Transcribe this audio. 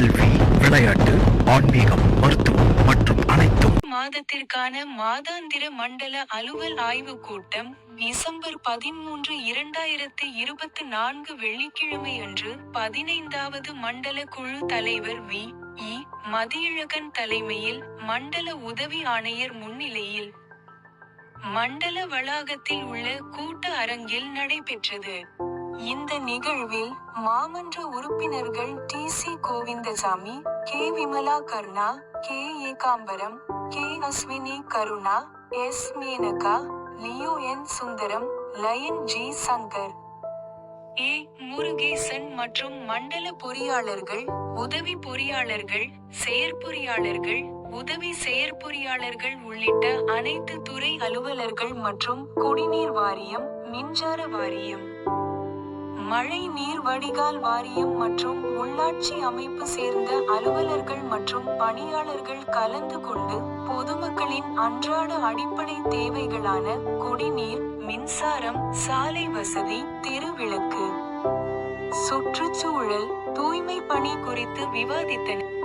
கல்வி, விளையாட்டு, ஆன்மீகம், மருத்துவம் மற்றும் அனைத்தும். மாதத்திற்கான மாதாந்திர மண்டல அலுவல் ஆய்வுக் கூட்டம் டிசம்பர் 13, 2024 வெள்ளிக்கிழமை அன்று 15வது மண்டல குழு தலைவர் வி. இ. மதியழகன் தலைமையில் மண்டல உதவி ஆணையர் முன்னிலையில் மண்டல வளாகத்தில் உள்ள கூட்ட அரங்கில் நடைபெற்றது. இந்த நிகழ்வில் மாமன்ற உறுப்பினர்கள் D. C. Govindasamy, K. Vimala Karuna, K. Ekambaram, K. Ashwini Karuna, S. Menaka, Leo N. Sundaram, Lion G. Shankar, A. Murugesan மற்றும் மண்டல பொறியாளர்கள், உதவி பொறியாளர்கள், செயற்பொறியாளர்கள், உதவி செயற்பொறியாளர்கள் உள்ளிட்ட அனைத்து துறை அலுவலர்கள் மற்றும் குடிநீர் வாரியம், மின்சார வாரியம், மழை நீர் வடிகால் வாரியம் மற்றும் உள்ளாட்சி அமைப்பு சேர்ந்த அலுவலர்கள் மற்றும் பணியாளர்கள் கலந்து கொண்டு பொதுமக்களின் அன்றாட அடிப்படை தேவைகளான குடிநீர், மின்சாரம், சாலை வசதி, தெருவிளக்கு, சுற்றுச்சூழல், தூய்மை பணி குறித்து விவாதித்தனர்.